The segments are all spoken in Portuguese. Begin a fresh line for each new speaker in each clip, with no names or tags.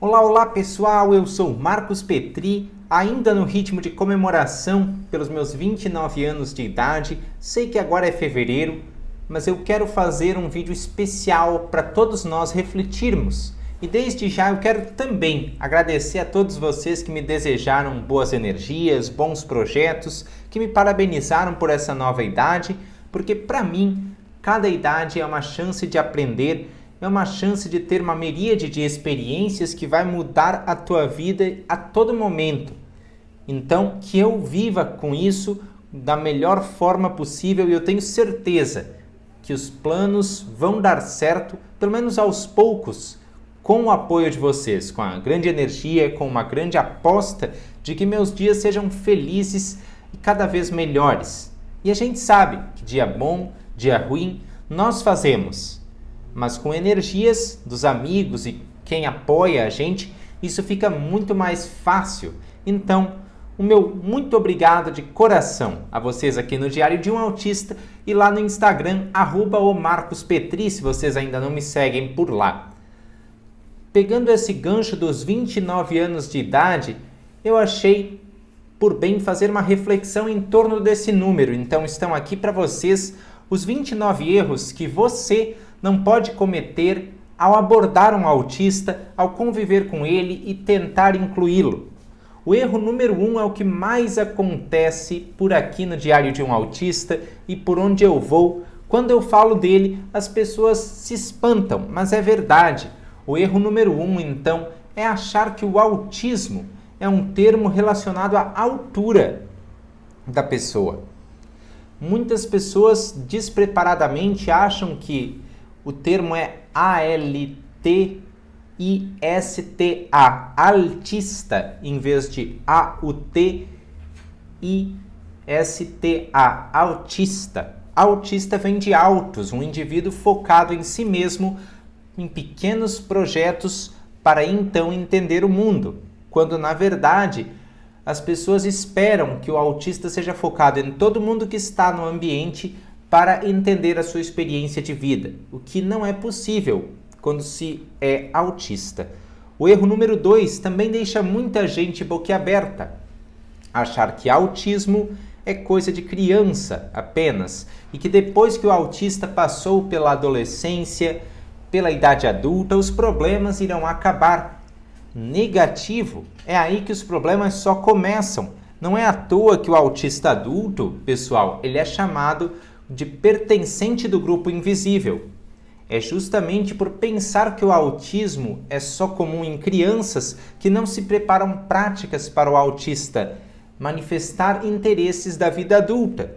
Olá, olá pessoal, eu sou Marcos Petri, ainda no ritmo de comemoração pelos meus 29 anos de idade. Sei que agora é fevereiro, mas eu quero fazer um vídeo especial para todos nós refletirmos. E desde já eu quero também agradecer a todos vocês que me desejaram boas energias, bons projetos, que me parabenizaram por essa nova idade, porque para mim cada idade é uma chance de aprender, é uma chance de ter uma miríade de experiências que vai mudar a tua vida a todo momento. Então, que eu viva com isso da melhor forma possível e eu tenho certeza que os planos vão dar certo, pelo menos aos poucos, com o apoio de vocês, com a grande energia, com uma grande aposta de que meus dias sejam felizes e cada vez melhores. E a gente sabe que dia bom, dia ruim, nós fazemos. Mas com energias dos amigos e quem apoia a gente, isso fica muito mais fácil. Então, o meu muito obrigado de coração a vocês aqui no Diário de um Autista e lá no Instagram, @omarcospetri, se vocês ainda não me seguem por lá. Pegando esse gancho dos 29 anos de idade, eu achei por bem fazer uma reflexão em torno desse número. Então, estão aqui para vocês os 29 erros que você não pode cometer ao abordar um autista, ao conviver com ele e tentar incluí-lo. O erro número 1 é o que mais acontece por aqui no Diário de um Autista e por onde eu vou. Quando eu falo dele, as pessoas se espantam, mas é verdade. O erro número 1, então, é achar que o autismo é um termo relacionado à altura da pessoa. Muitas pessoas despreparadamente acham que o termo é ALTISTA, altista, em vez de AUTISTA, autista. Autista vem de autos, um indivíduo focado em si mesmo, em pequenos projetos para então entender o mundo, quando na verdade as pessoas esperam que o autista seja focado em todo mundo que está no ambiente para entender a sua experiência de vida, o que não é possível quando se é autista. O erro número 2 também deixa muita gente boquiaberta. Achar que autismo é coisa de criança apenas e que depois que o autista passou pela adolescência, pela idade adulta, os problemas irão acabar. Negativo, é aí que os problemas só começam. Não é à toa que o autista adulto, pessoal, ele é chamado de pertencente do grupo invisível. É justamente por pensar que o autismo é só comum em crianças que não se preparam práticas para o autista manifestar interesses da vida adulta.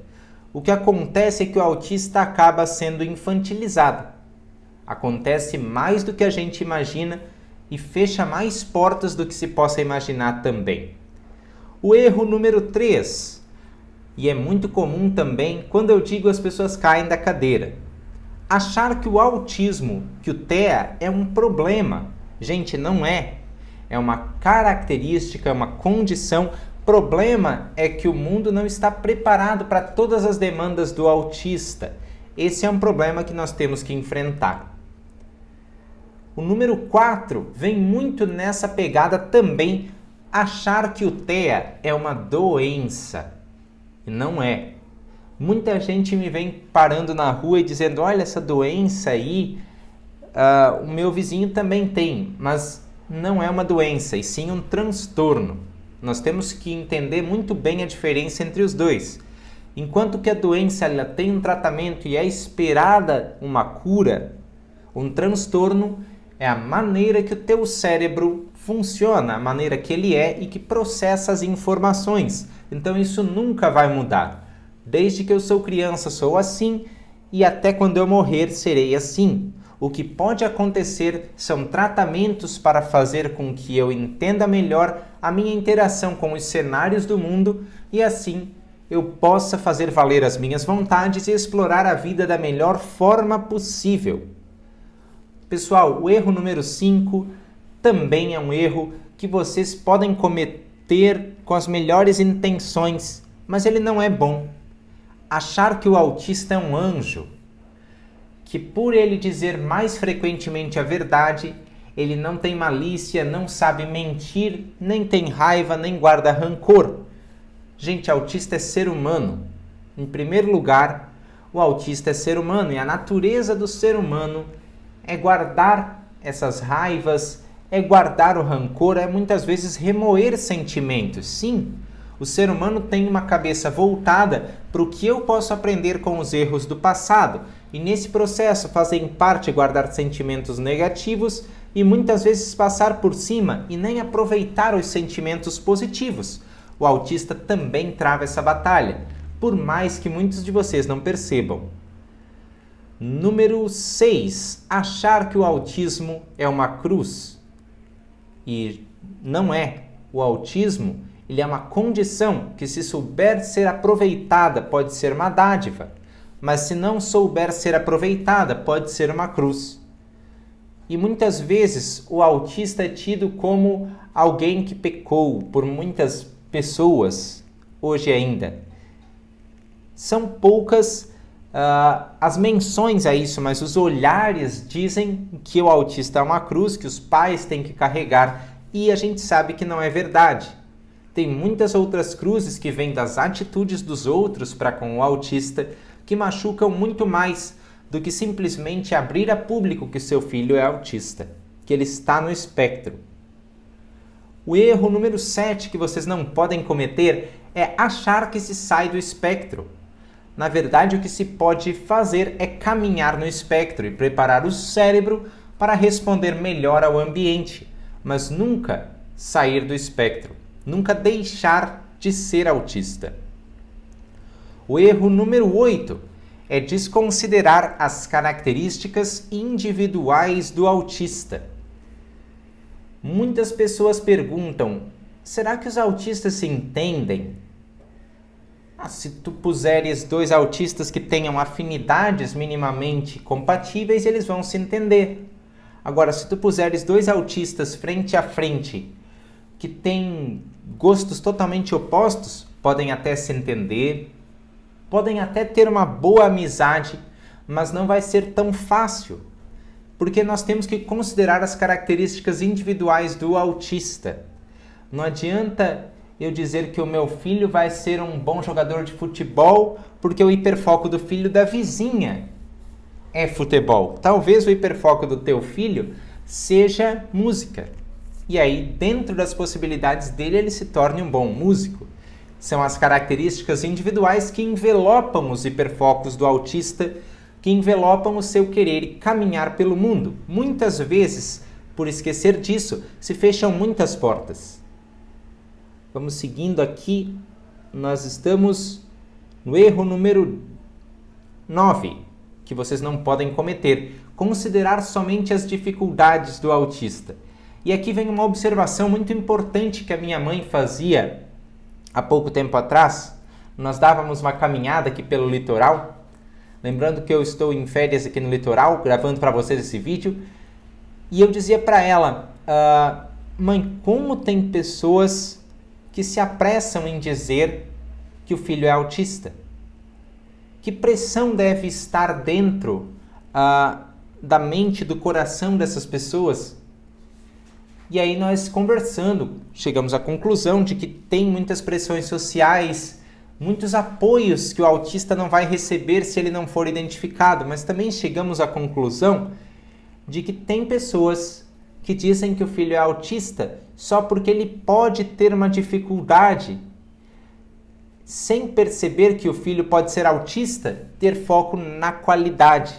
O que acontece é que o autista acaba sendo infantilizado. Acontece mais do que a gente imagina e fecha mais portas do que se possa imaginar também. O erro número 3, e é muito comum também quando eu digo as pessoas caem da cadeira. Achar que o autismo, que o TEA, é um problema. Gente, não é. É uma característica, é uma condição. Problema é que o mundo não está preparado para todas as demandas do autista. Esse é um problema que nós temos que enfrentar. O número 4 vem muito nessa pegada também, achar que o TEA é uma doença. E não é. Muita gente me vem parando na rua e dizendo, olha essa doença aí, o meu vizinho também tem, mas não é uma doença, e sim um transtorno. Nós temos que entender muito bem a diferença entre os dois. Enquanto que a doença ela tem um tratamento e é esperada uma cura, um transtorno é a maneira que o teu cérebro funciona, a maneira que ele é e que processa as informações. Então isso nunca vai mudar. Desde que eu sou criança sou assim e até quando eu morrer serei assim. O que pode acontecer são tratamentos para fazer com que eu entenda melhor a minha interação com os cenários do mundo e assim eu possa fazer valer as minhas vontades e explorar a vida da melhor forma possível. Pessoal, o erro número 5 também é um erro que vocês podem cometer com as melhores intenções, mas ele não é bom. Achar que o autista é um anjo, que por ele dizer mais frequentemente a verdade, ele não tem malícia, não sabe mentir, nem tem raiva, nem guarda rancor. Gente, autista é ser humano. Em primeiro lugar, o autista é ser humano e a natureza do ser humano é guardar essas raivas, é guardar o rancor, é muitas vezes remoer sentimentos. Sim, o ser humano tem uma cabeça voltada para o que eu posso aprender com os erros do passado. E nesse processo fazem parte guardar sentimentos negativos e muitas vezes passar por cima e nem aproveitar os sentimentos positivos. O autista também trava essa batalha, por mais que muitos de vocês não percebam. Número 6. Achar que o autismo é uma cruz. E não é. O autismo, ele é uma condição que, se souber ser aproveitada, pode ser uma dádiva. Mas se não souber ser aproveitada, pode ser uma cruz. E muitas vezes o autista é tido como alguém que pecou por muitas pessoas, hoje ainda. São poucas as menções a isso, mas os olhares dizem que o autista é uma cruz, que os pais têm que carregar, e a gente sabe que não é verdade. Tem muitas outras cruzes que vêm das atitudes dos outros para com o autista, que machucam muito mais do que simplesmente abrir a público que seu filho é autista, que ele está no espectro. O erro número 7 que vocês não podem cometer é achar que se sai do espectro. Na verdade, o que se pode fazer é caminhar no espectro e preparar o cérebro para responder melhor ao ambiente, mas nunca sair do espectro, nunca deixar de ser autista. O erro número 8 é desconsiderar as características individuais do autista. Muitas pessoas perguntam: será que os autistas se entendem? Se tu puseres dois autistas que tenham afinidades minimamente compatíveis, eles vão se entender. Agora, se tu puseres dois autistas frente a frente, que têm gostos totalmente opostos, podem até se entender, podem até ter uma boa amizade, mas não vai ser tão fácil, porque nós temos que considerar as características individuais do autista. Não adianta eu dizer que o meu filho vai ser um bom jogador de futebol porque o hiperfoco do filho da vizinha é futebol. Talvez o hiperfoco do teu filho seja música. E aí, dentro das possibilidades dele, ele se torne um bom músico. São as características individuais que envelopam os hiperfocos do autista, que envelopam o seu querer caminhar pelo mundo. Muitas vezes, por esquecer disso, se fecham muitas portas. Vamos seguindo aqui, nós estamos no erro número 9, que vocês não podem cometer: considerar somente as dificuldades do autista. E aqui vem uma observação muito importante que a minha mãe fazia há pouco tempo atrás. Nós dávamos uma caminhada aqui pelo litoral, lembrando que eu estou em férias aqui no litoral, gravando para vocês esse vídeo, e eu dizia para ela: mãe, como tem pessoas que se apressam em dizer que o filho é autista? Que pressão deve estar dentro da mente, do coração dessas pessoas? E aí nós conversando, chegamos à conclusão de que tem muitas pressões sociais, muitos apoios que o autista não vai receber se ele não for identificado, mas também chegamos à conclusão de que tem pessoas que dizem que o filho é autista só porque ele pode ter uma dificuldade, sem perceber que o filho pode ser autista, ter foco na qualidade,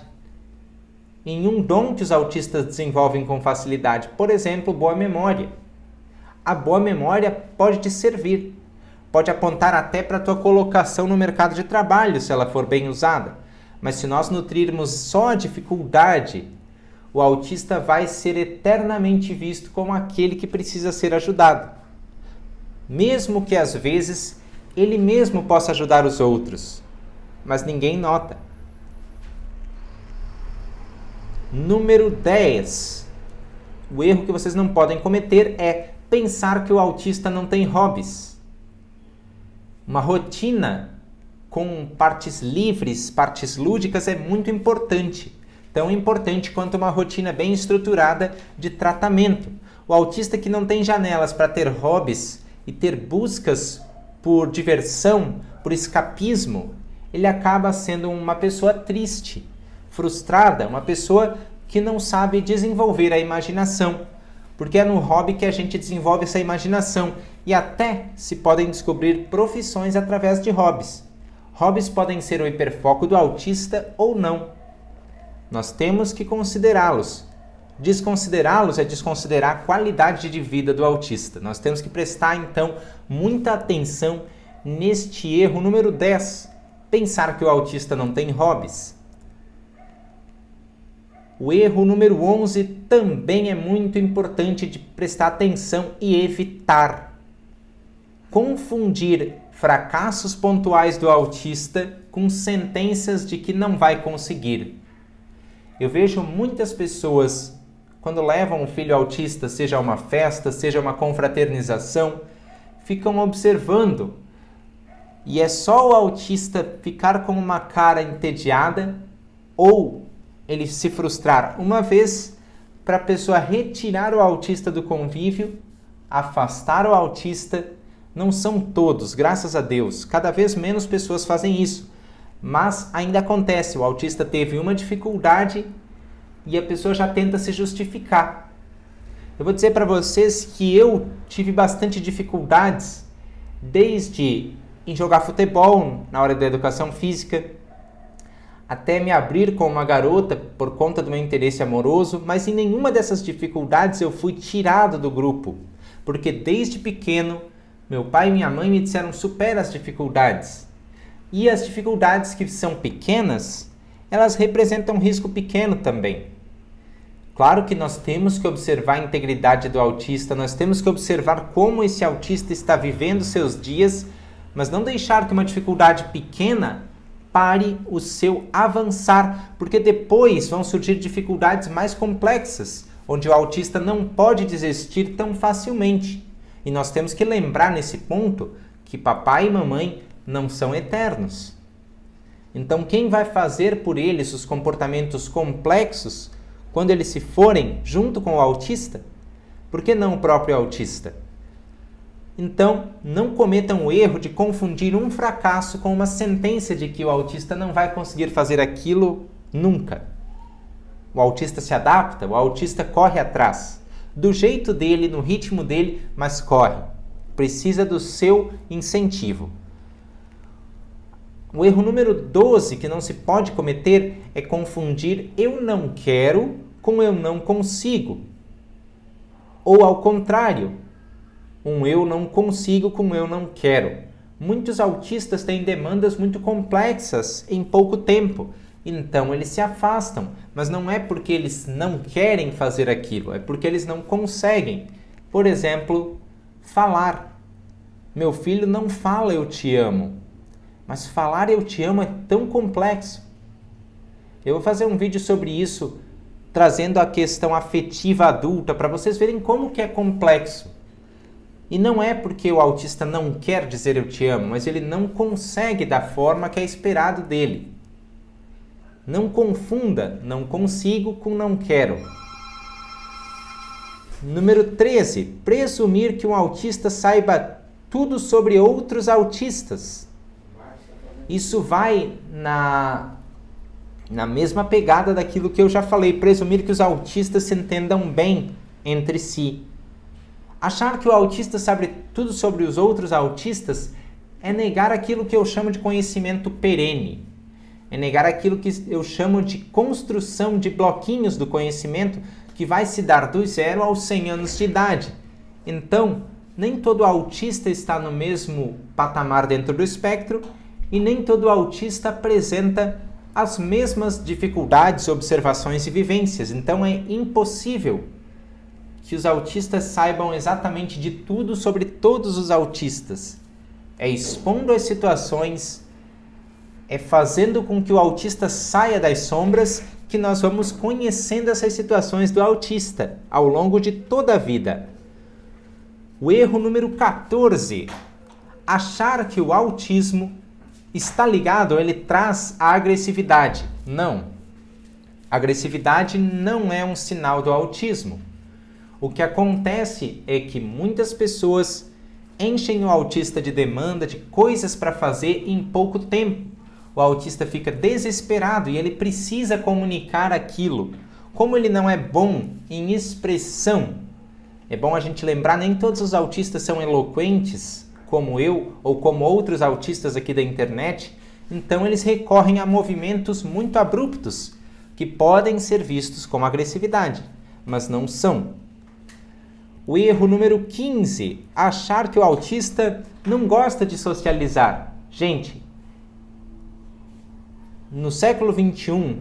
em um dom que os autistas desenvolvem com facilidade. Por exemplo, boa memória. A boa memória pode te servir, pode apontar até para a tua colocação no mercado de trabalho, se ela for bem usada. Mas se nós nutrirmos só a dificuldade, o autista vai ser eternamente visto como aquele que precisa ser ajudado. Mesmo que às vezes ele mesmo possa ajudar os outros, mas ninguém nota. Número 10. O erro que vocês não podem cometer é pensar que o autista não tem hobbies. Uma rotina com partes livres, partes lúdicas é muito importante. tão importante quanto uma rotina bem estruturada de tratamento. O autista que não tem janelas para ter hobbies e ter buscas por diversão, por escapismo, ele acaba sendo uma pessoa triste, frustrada, uma pessoa que não sabe desenvolver a imaginação, porque é no hobby que a gente desenvolve essa imaginação e até se podem descobrir profissões através de hobbies. Hobbies podem ser o hiperfoco do autista ou não. Nós temos que considerá-los. Desconsiderá-los é desconsiderar a qualidade de vida do autista. Nós temos que prestar, então, muita atenção neste erro número 10, pensar que o autista não tem hobbies. O erro número 11 também é muito importante de prestar atenção e evitar. Confundir fracassos pontuais do autista com sentenças de que não vai conseguir. Eu vejo muitas pessoas, quando levam um filho autista, seja a uma festa, seja uma confraternização, ficam observando. E é só o autista ficar com uma cara entediada ou ele se frustrar uma vez para a pessoa retirar o autista do convívio, afastar o autista. Não são todos, graças a Deus. Cada vez menos pessoas fazem isso. Mas ainda acontece, o autista teve uma dificuldade e a pessoa já tenta se justificar. Eu vou dizer para vocês que eu tive bastante dificuldades, desde em jogar futebol, na hora da educação física, até me abrir com uma garota por conta do meu interesse amoroso, mas em nenhuma dessas dificuldades eu fui tirado do grupo, porque desde pequeno, meu pai e minha mãe me disseram supera as dificuldades. E as dificuldades que são pequenas, elas representam um risco pequeno também. Claro que nós temos que observar a integridade do autista, nós temos que observar como esse autista está vivendo seus dias, mas não deixar que uma dificuldade pequena pare o seu avançar, porque depois vão surgir dificuldades mais complexas, onde o autista não pode desistir tão facilmente. E nós temos que lembrar nesse ponto que papai e mamãe não são eternos. Então quem vai fazer por eles os comportamentos complexos quando eles se forem junto com o autista? Por que não o próprio autista? Então, não cometam o erro de confundir um fracasso com uma sentença de que o autista não vai conseguir fazer aquilo nunca. O autista se adapta, o autista corre atrás, do jeito dele, no ritmo dele, mas corre. Precisa do seu incentivo. O erro número 12 que não se pode cometer é confundir eu não quero com eu não consigo. Ou ao contrário, um eu não consigo com eu não quero. Muitos autistas têm demandas muito complexas em pouco tempo, então eles se afastam, mas não é porque eles não querem fazer aquilo, é porque eles não conseguem. Por exemplo, falar. Meu filho não fala eu te amo, mas falar eu te amo é tão complexo. Eu vou fazer um vídeo sobre isso, trazendo a questão afetiva adulta, para vocês verem como que é complexo. E não é porque o autista não quer dizer eu te amo, mas ele não consegue da forma que é esperado dele. Não confunda não consigo com não quero. Número 13. Presumir que um autista saiba tudo sobre outros autistas. Isso vai na mesma pegada daquilo que eu já falei. Presumir que os autistas se entendam bem entre si. Achar que o autista sabe tudo sobre os outros autistas é negar aquilo que eu chamo de conhecimento perene. É negar aquilo que eu chamo de construção de bloquinhos do conhecimento que vai se dar do 0 aos 100 anos de idade. Então, nem todo autista está no mesmo patamar dentro do espectro e nem todo autista apresenta as mesmas dificuldades, observações e vivências. Então, é impossível que os autistas saibam exatamente de tudo sobre todos os autistas. É expondo as situações, é fazendo com que o autista saia das sombras que nós vamos conhecendo essas situações do autista ao longo de toda a vida. O erro número 14. Achar que o autismo está ligado, ele traz a agressividade. Não. Agressividade não é um sinal do autismo. O que acontece é que muitas pessoas enchem o autista de demanda, de coisas para fazer em pouco tempo. O autista fica desesperado e ele precisa comunicar aquilo. Como ele não é bom em expressão, é bom a gente lembrar, nem todos os autistas são eloquentes, como eu ou como outros autistas aqui da internet, então eles recorrem a movimentos muito abruptos, que podem ser vistos como agressividade, mas não são. O erro número 15, achar que o autista não gosta de socializar. Gente, no século XXI,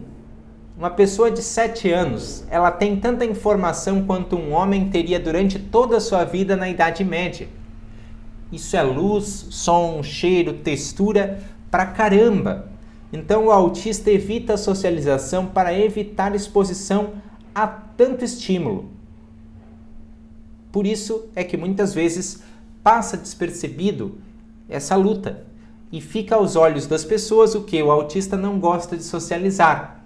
uma pessoa de 7 anos, ela tem tanta informação quanto um homem teria durante toda a sua vida na Idade Média. Isso é luz, som, cheiro, textura pra caramba. Então o autista evita a socialização para evitar exposição a tanto estímulo. Por isso é que muitas vezes passa despercebido essa luta e fica aos olhos das pessoas o que o autista não gosta de socializar.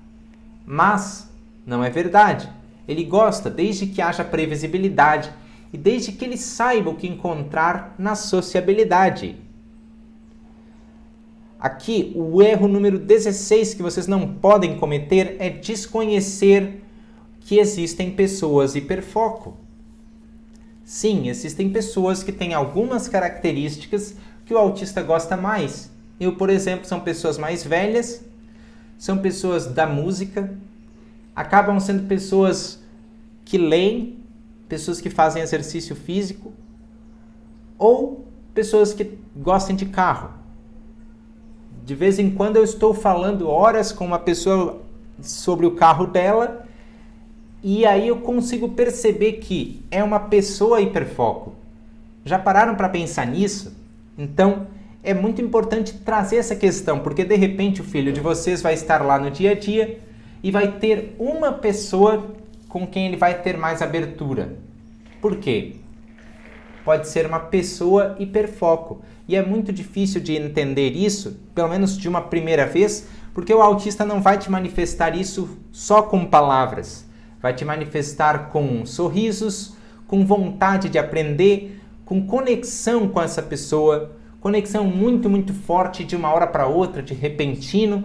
Mas não é verdade. Ele gosta desde que haja previsibilidade e desde que ele saiba o que encontrar na sociabilidade. Aqui, o erro número 16 que vocês não podem cometer é desconhecer que existem pessoas hiperfoco. Sim, existem pessoas que têm algumas características que o autista gosta mais. Eu, por exemplo, são pessoas mais velhas, são pessoas da música, acabam sendo pessoas que leem, pessoas que fazem exercício físico ou pessoas que gostam de carro. De vez em quando eu estou falando horas com uma pessoa sobre o carro dela e aí eu consigo perceber que é uma pessoa hiperfoco. Já pararam para pensar nisso? Então, é muito importante trazer essa questão, porque de repente o filho de vocês vai estar lá no dia a dia e vai ter uma pessoa com quem ele vai ter mais abertura. Por quê? Pode ser uma pessoa hiperfoco. E é muito difícil de entender isso, pelo menos de uma primeira vez, porque o autista não vai te manifestar isso só com palavras. Vai te manifestar com sorrisos, com vontade de aprender, com conexão com essa pessoa, conexão muito, muito forte de uma hora para outra, de repentino.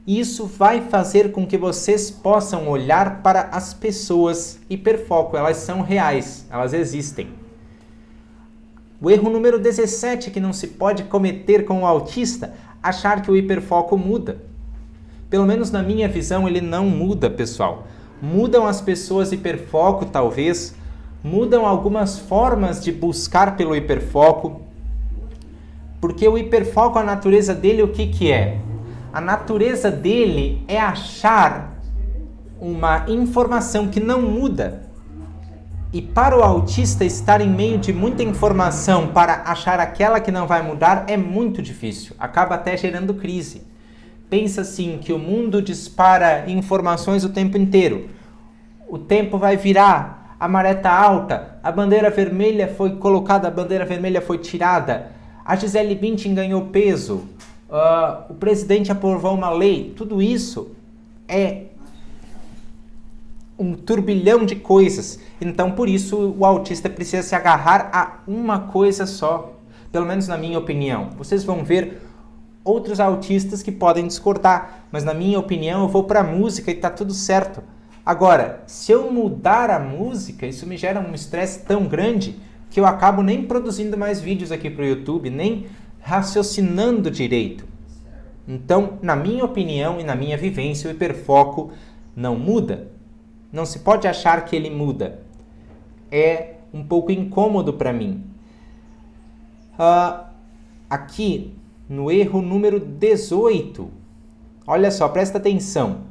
E isso vai fazer com que vocês possam olhar para as pessoas hiperfoco. Elas são reais, elas existem. O erro número 17 que não se pode cometer com o autista, achar que o hiperfoco muda. Pelo menos na minha visão ele não muda, pessoal. Mudam as pessoas hiperfoco, talvez. Mudam algumas formas de buscar pelo hiperfoco. Porque o hiperfoco, a natureza dele, o que é? A natureza dele é achar uma informação que não muda. E para o autista estar em meio de muita informação para achar aquela que não vai mudar é muito difícil. Acaba até gerando crise. Pensa assim, que o mundo dispara informações o tempo inteiro. O tempo vai virar, a maré está alta, a bandeira vermelha foi colocada, a bandeira vermelha foi tirada, a Gisele Bündchen ganhou peso, o presidente aprovou uma lei. Tudo isso é um turbilhão de coisas. Então, por isso, o autista precisa se agarrar a uma coisa só. Pelo menos na minha opinião. Vocês vão ver outros autistas que podem discordar, mas na minha opinião eu vou para a música e está tudo certo. Agora, se eu mudar a música, isso me gera um estresse tão grande que eu acabo nem produzindo mais vídeos aqui para o YouTube, nem raciocinando direito. Então, na minha opinião e na minha vivência, o hiperfoco não muda. Não se pode achar que ele muda. É um pouco incômodo para mim. Aqui, no erro número 18, olha só, presta atenção.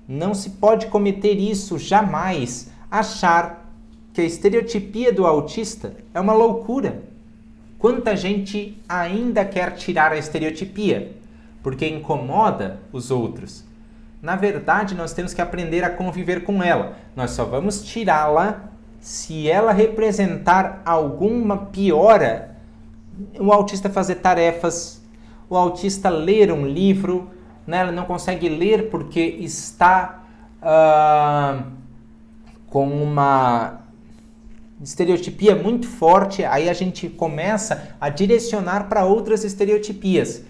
Não se pode cometer isso jamais, achar que a estereotipia do autista é uma loucura. Quanta gente ainda quer tirar a estereotipia, porque incomoda os outros. Na verdade, nós temos que aprender a conviver com ela. Nós só vamos tirá-la se ela representar alguma piora. O autista fazer tarefas, o autista ler um livro, né? Ele não consegue ler porque está com uma estereotipia muito forte, aí a gente começa a direcionar para outras estereotipias.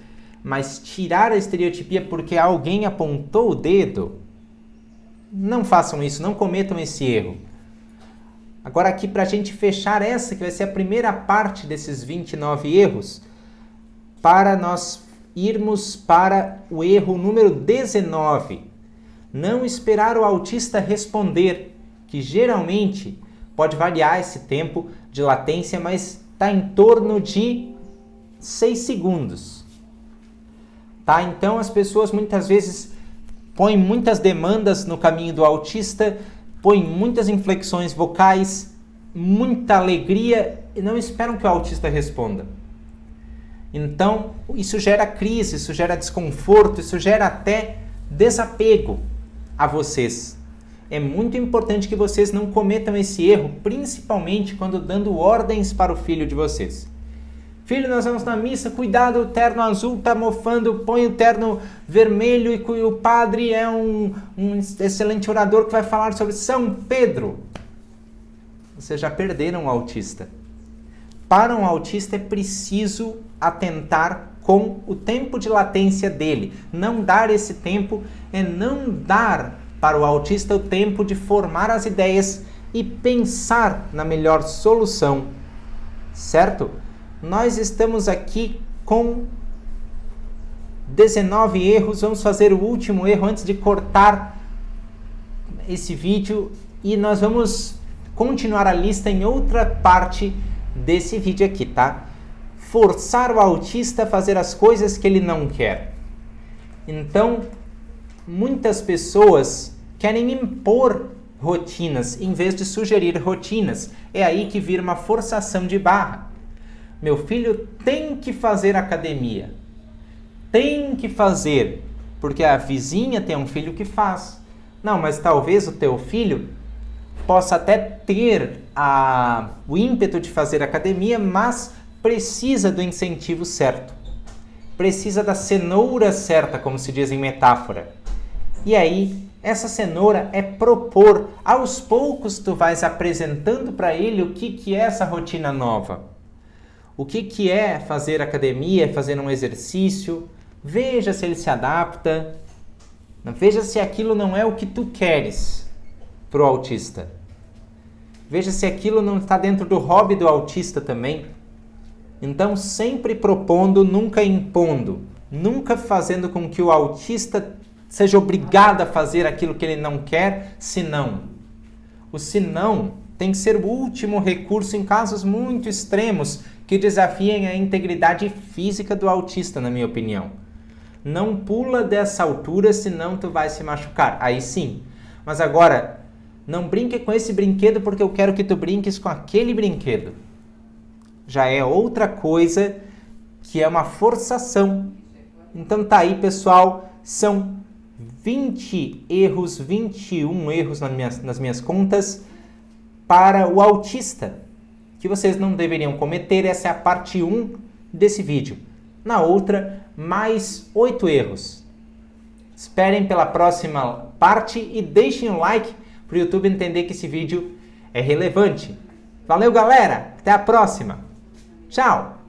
Mas tirar a estereotipia porque alguém apontou o dedo, não façam isso, não cometam esse erro. Agora aqui para a gente fechar essa, que vai ser a primeira parte desses 29 erros, para nós irmos para o erro número 19. Não esperar o autista responder, que geralmente pode variar esse tempo de latência, mas está em torno de 6 segundos. Tá? Então as pessoas muitas vezes põem muitas demandas no caminho do autista, põem muitas inflexões vocais, muita alegria e não esperam que o autista responda. Então isso gera crise, isso gera desconforto, isso gera até desapego a vocês. É muito importante que vocês não cometam esse erro, principalmente quando dando ordens para o filho de vocês. Filho, nós vamos na missa, cuidado, o terno azul está mofando, põe o terno vermelho e o padre é um excelente orador que vai falar sobre São Pedro. Vocês já perderam o autista. Para um autista é preciso atentar com o tempo de latência dele. Não dar esse tempo é não dar para o autista o tempo de formar as ideias e pensar na melhor solução, certo? Nós estamos aqui com 19 erros, vamos fazer o último erro antes de cortar esse vídeo e nós vamos continuar a lista em outra parte desse vídeo aqui, tá? Forçar o autista a fazer as coisas que ele não quer. Então, muitas pessoas querem impor rotinas em vez de sugerir rotinas. É aí que vira uma forçação de barra. Meu filho tem que fazer academia. Tem que fazer, porque a vizinha tem um filho que faz. Não, mas talvez o teu filho possa até ter o ímpeto de fazer academia, mas precisa do incentivo certo. Precisa da cenoura certa, como se diz em metáfora. E aí, essa cenoura é propor. Aos poucos tu vais apresentando para ele o que é essa rotina nova. O que é fazer academia, fazer um exercício. Veja se ele se adapta. Veja se aquilo não é o que tu queres para o autista. Veja se aquilo não está dentro do hobby do autista também. Então, sempre propondo, nunca impondo. Nunca fazendo com que o autista seja obrigado a fazer aquilo que ele não quer, senão. O senão tem que ser o último recurso em casos muito extremos que desafiem a integridade física do autista, na minha opinião. Não pula dessa altura, senão tu vai se machucar. Aí sim. Mas agora, não brinque com esse brinquedo porque eu quero que tu brinques com aquele brinquedo. Já é outra coisa que é uma forçação. Então tá aí, pessoal. São 20 erros, 21 erros nas minhas contas para o autista, que vocês não deveriam cometer. Essa é a parte 1 desse vídeo. Na outra, mais 8 erros. Esperem pela próxima parte e deixem um like para o YouTube entender que esse vídeo é relevante. Valeu, galera! Até a próxima! Tchau!